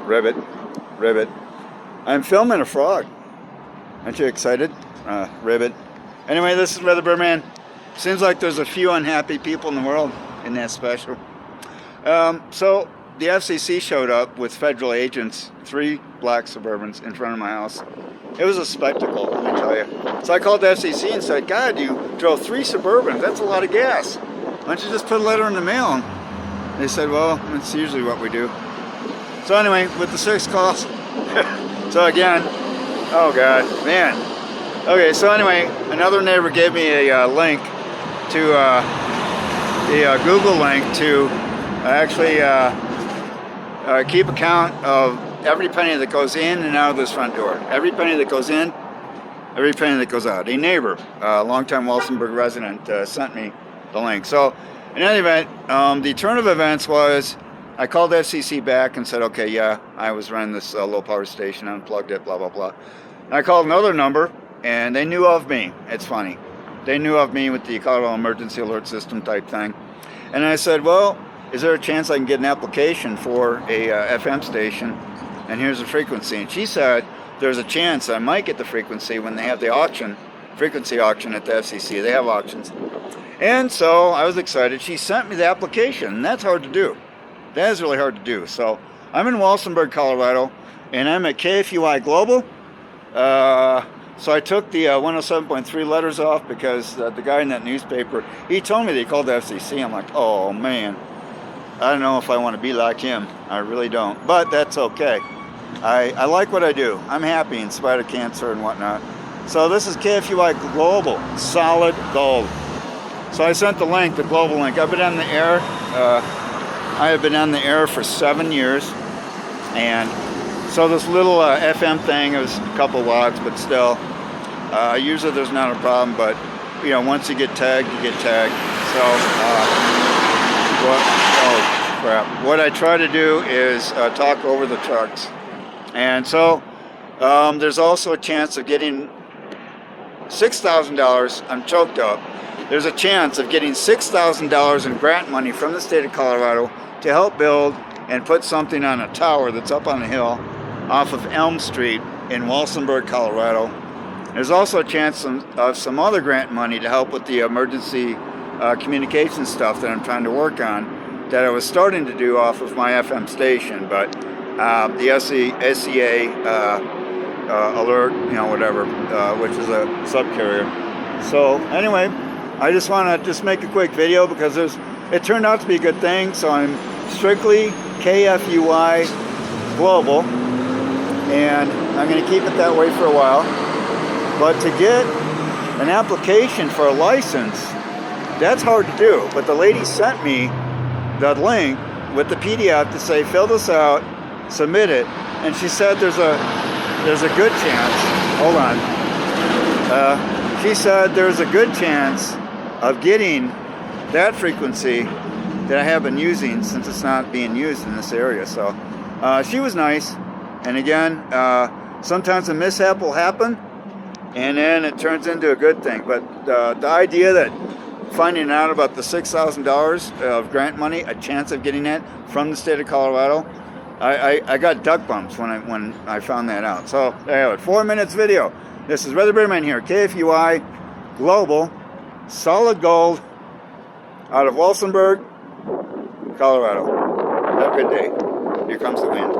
Ribbit. Ribbit. I'm filming a frog. Aren't you excited? Ribbit. Anyway, this is Weather Birdman. Seems like there's a few unhappy people in the world in that special. So the FCC showed up with federal agents, 3 black Suburbans in front of my house. It was a spectacle, let me tell you. So I called the FCC and said, God, you drove 3 Suburbans. That's a lot of gas. Why don't you just put a letter in the mail? And they said, well, that's usually what we do. So anyway, with the 6 calls. So again, oh God, man. Okay, so anyway, another neighbor gave me a link to the Google link to actually keep account of every penny that goes in and out of this front door. Every penny that goes in, every penny that goes out. A neighbor, a longtime Walsenburg resident, sent me the link. So in any event, the turn of events was I called FCC back and said, okay, yeah, I was running this low power station, unplugged it, blah, blah, blah. And I called another number and they knew of me. It's funny. They knew of me with the Colorado Emergency Alert System type thing. And I said, well, is there a chance I can get an application for a FM station? And here's the frequency. And she said, there's a chance I might get the frequency when they have the auction, frequency auction at the FCC. They have auctions. And so I was excited. She sent me the application, and that's hard to do. That is really hard to do. So I'm in Walsenburg, Colorado, and I'm at KFUY Global. So I took the 107.3 letters off because the guy in that newspaper, he told me they called the FCC. I'm like, oh man, I don't know if I want to be like him. I really don't. But that's okay. I like what I do. I'm happy in spite of cancer and whatnot. So this is KFUY Global, solid gold. So I sent the link, the global link. I've been on the air. I have been on the air for 7 years. And so this little FM thing, it was a couple watts, but still, usually there's not a problem, but you know, once you get tagged, you get tagged. So, oh crap. What I try to do is talk over the trucks. And so, there's also a chance of getting $6,000, I'm choked up. There's a chance of getting $6,000 in grant money from the state of Colorado to help build and put something on a tower that's up on a hill off of Elm Street in Walsenburg, Colorado. There's also a chance of some other grant money to help with the emergency communication stuff that I'm trying to work on that I was starting to do off of my FM station, but the SCA alert, you know, whatever, which is a subcarrier. So anyway, I just want to make a quick video because it turned out to be a good thing. So I'm strictly KFUY Global, and I'm going to keep it that way for a while. But to get an application for a license, that's hard to do. But the lady sent me that link with the PDF to say, fill this out, submit it, and she said there's a good chance. Hold on. She said there's a good chance of getting that frequency that I have been using since it's not being used in this area. So she was nice. And again, sometimes a mishap will happen and then it turns into a good thing. But the idea that finding out about the $6,000 of grant money, a chance of getting that from the state of Colorado, I got duck bumps when I found that out. So there you have it, 4 minutes video. This is Weather Birdman here, KFUY Global, solid gold, out of Walsenburg, Colorado. Have a good day. Here comes the wind.